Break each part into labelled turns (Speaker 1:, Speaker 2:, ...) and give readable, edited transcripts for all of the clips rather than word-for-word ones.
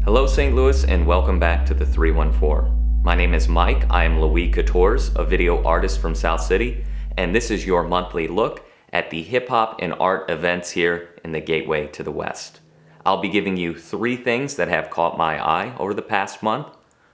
Speaker 1: Hello St. Louis and welcome back to the 314. My name is Mike, I am Quatorze, a video artist from South City, and this is your monthly look at the hip hop and art events here in the Gateway to the West. I'll be giving you 3 things that have caught my eye over the past month,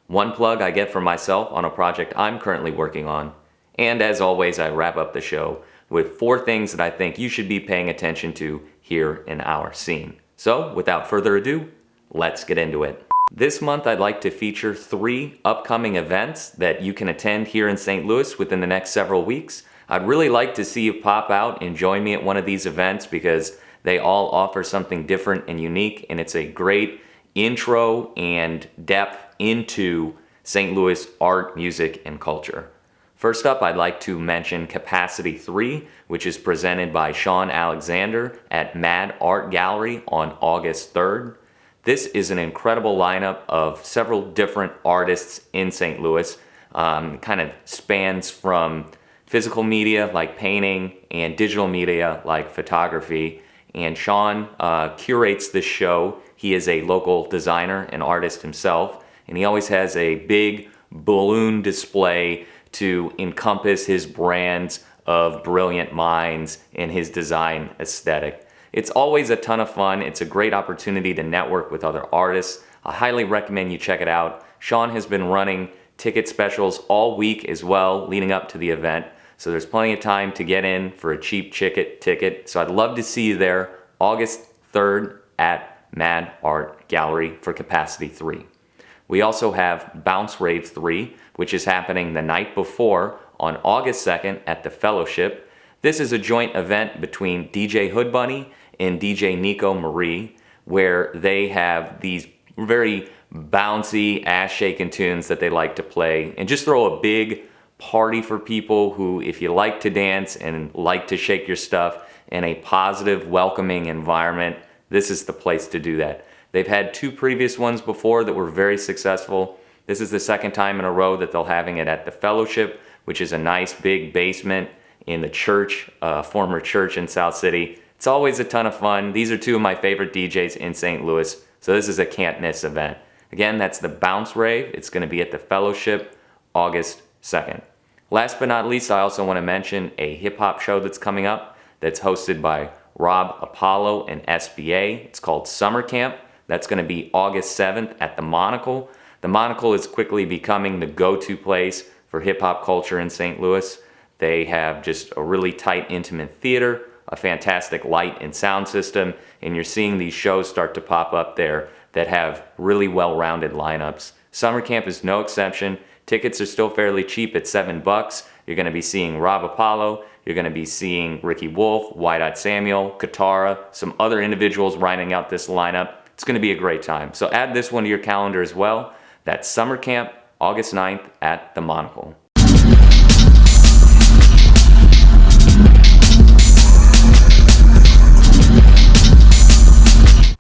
Speaker 1: 1 plug I get for myself on a project I'm currently working on, and as always I wrap up the show with 4 things that I think you should be paying attention to here in our scene. So without further ado, let's get into it. This month I'd like to feature 3 upcoming events that you can attend here in St. Louis within the next several weeks. I'd really like to see you pop out and join me at one of these events because they all offer something different and unique, and it's a great intro and depth into St. Louis art, music, and culture. First up, I'd like to mention Capacity 3, which is presented by Sean Alexander at Mad Art Gallery on August 3rd. This is an incredible lineup of several different artists in St. Louis. Kind of spans from physical media like painting and digital media like photography. And Sean curates this show. He is a local designer and artist himself, and he always has a big balloon display to encompass his brands of brilliant minds and his design aesthetic. It's always a ton of fun. It's a great opportunity to network with other artists. I highly recommend you check it out. Sean has been running ticket specials all week as well leading up to the event, so there's plenty of time to get in for a cheap ticket. So I'd love to see you there August 3rd at Mad Art Gallery for Capacity 3. We also have Bounce Rave 3, which is happening the night before on August 2nd at the Fellowship. This is a joint event between DJ Hood Bunny and DJ Nico Marie, where they have these very bouncy, ass-shaking tunes that they like to play and just throw a big party for people who, if you like to dance and like to shake your stuff in a positive, welcoming environment, this is the place to do that. They've had 2 previous ones before that were very successful. This is the 2nd time in a row that they're having it at the Fellowship, which is a nice big basement in the church, former church in South City. It's always a ton of fun. These are 2 of my favorite DJs in St. Louis, so this is a can't miss event. Again, that's the Bounce Rave. It's going to be at the Fellowship August 2nd. Last but not least, I also want to mention a hip-hop show that's coming up that's hosted by Rob Apollo and SBA. It's called Summer Camp. That's going to be August 7th at the Monocle. The Monocle is quickly becoming the go-to place for hip-hop culture in St. Louis. They have just a really tight, intimate theater, a fantastic light and sound system, and you're seeing these shows start to pop up there that have really well-rounded lineups. Summer Camp is no exception. Tickets are still fairly cheap at $7. You're going to be seeing Rob Apollo, you're going to be seeing Ricky Wolf, White-Eyed Samuel, Katara, some other individuals rounding out this lineup. It's going to be a great time. So add this one to your calendar as well. That's Summer Camp, August 9th at the Monocle.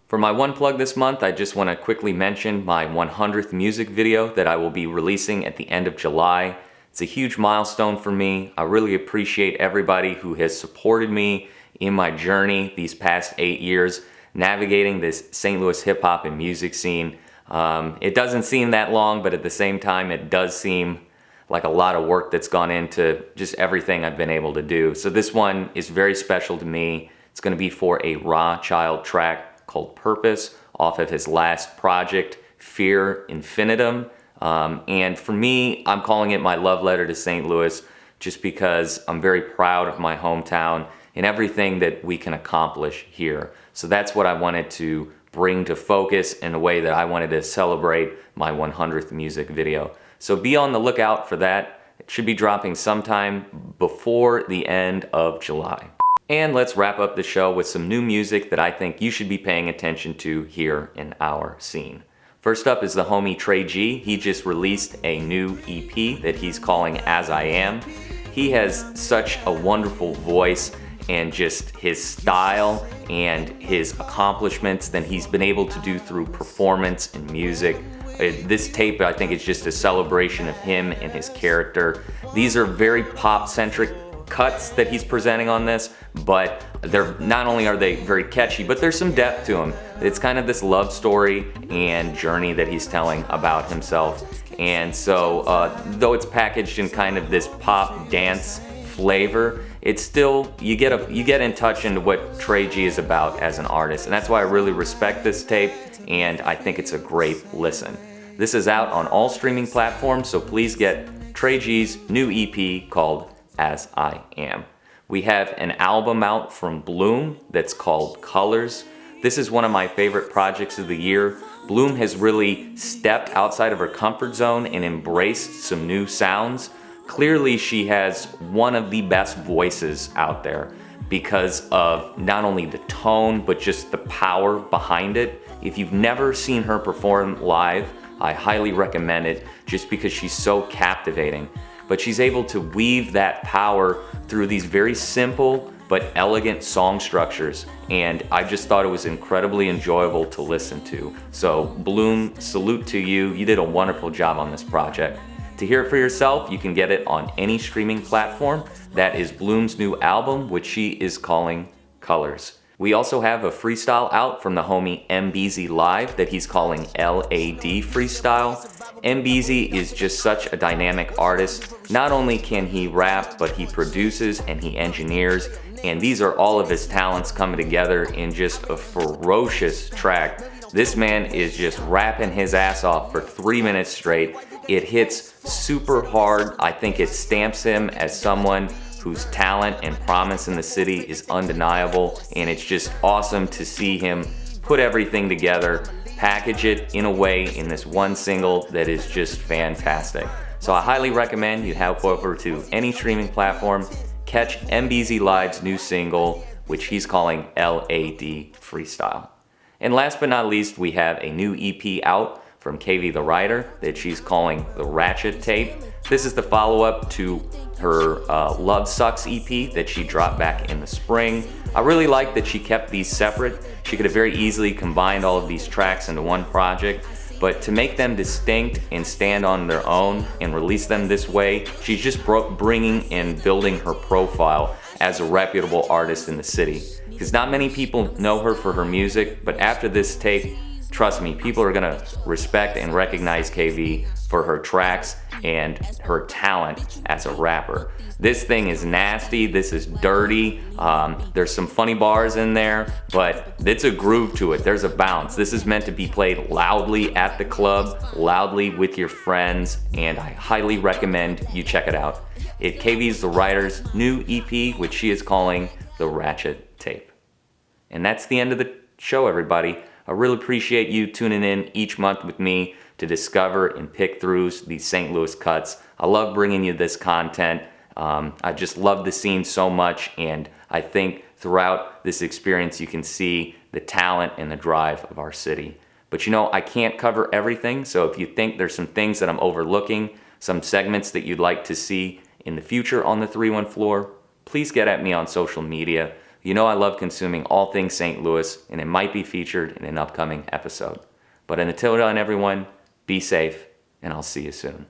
Speaker 1: For my 1 plug this month, I just want to quickly mention my 100th music video that I will be releasing at the end of July. It's a huge milestone for me. I really appreciate everybody who has supported me in my journey these past 8 years, navigating this St. Louis hip hop and music scene. It doesn't seem that long, but at the same time, it does seem like a lot of work that's gone into just everything I've been able to do. So this one is very special to me. It's going to be for a Raw Child track called Purpose off of his last project, Fear Infinitum. And for me, I'm calling it my love letter to St. Louis just because I'm very proud of my hometown and everything that we can accomplish here. So that's what I wanted to bring to focus in a way that I wanted to celebrate my 100th music video. So be on the lookout for that. It should be dropping sometime before the end of July. And let's wrap up the show with some new music that I think you should be paying attention to here in our scene. First up is the homie Tre G. He just released a new EP that he's calling As I Am. He has such a wonderful voice and just his style and his accomplishments that he's been able to do through performance and music. This tape, I think, is just a celebration of him and his character. These are very pop-centric cuts that he's presenting on this, but they're not only are they very catchy, but there's some depth to them. It's kind of this love story and journey that he's telling about himself. And so, though it's packaged in kind of this pop dance flavor, it's still, you get in touch into what Tre G is about as an artist. And that's why I really respect this tape, and I think it's a great listen. This is out on all streaming platforms, so please get Tre G's new EP called As I Am. We have an album out from Bloom that's called Colors. This is one of my favorite projects of the year. Bloom has really stepped outside of her comfort zone and embraced some new sounds. Clearly, she has one of the best voices out there because of not only the tone, but just the power behind it. If you've never seen her perform live, I highly recommend it just because she's so captivating. But she's able to weave that power through these very simple but elegant song structures, and I just thought it was incredibly enjoyable to listen to. So Bloom, salute to you. You did a wonderful job on this project. To hear it for yourself, you can get it on any streaming platform. That is Bloom's new album, which she is calling Colors. We also have a freestyle out from the homie MBZ Live that he's calling L.A.D Freestyle. MBZ is just such a dynamic artist. Not only can he rap, but he produces and he engineers, and these are all of his talents coming together in just a ferocious track. This man is just rapping his ass off for 3 minutes straight. It hits super hard. I think it stamps him as someone whose talent and promise in the city is undeniable, and it's just awesome to see him put everything together, package it in a way in this one single that is just fantastic. So I highly recommend you head over to any streaming platform, catch MBZ Live's new single, which he's calling L.A.D Freestyle. And last but not least, we have a new EP out from KVtheWriter that she's calling the Ratchet tape. This is the follow-up to her Love Sucks EP that she dropped back in the spring. I really like that she kept these separate. She could have very easily combined all of these tracks into one project, but to make them distinct and stand on their own and release them this way, she's just bringing and building her profile as a reputable artist in the city. Because not many people know her for her music, but after this tape, trust me, people are gonna respect and recognize KV for her tracks and her talent as a rapper. This thing is nasty, this is dirty, there's some funny bars in there, but it's a groove to it, there's a bounce. This is meant to be played loudly at the club, loudly with your friends, and I highly recommend you check it out. It's KVtheWriter's new EP, which she is calling the Ratchet tape. And that's the end of the show, everybody. I really appreciate you tuning in each month with me to discover and pick through these St. Louis cuts. I love bringing you this content. I just love the scene so much, and I think throughout this experience you can see the talent and the drive of our city. But you know, I can't cover everything, so if you think there's some things that I'm overlooking, some segments that you'd like to see in the future on the 3-1 floor, please get at me on social media. You know I love consuming all things St. Louis, and it might be featured in an upcoming episode. But until then, everyone, be safe, and I'll see you soon.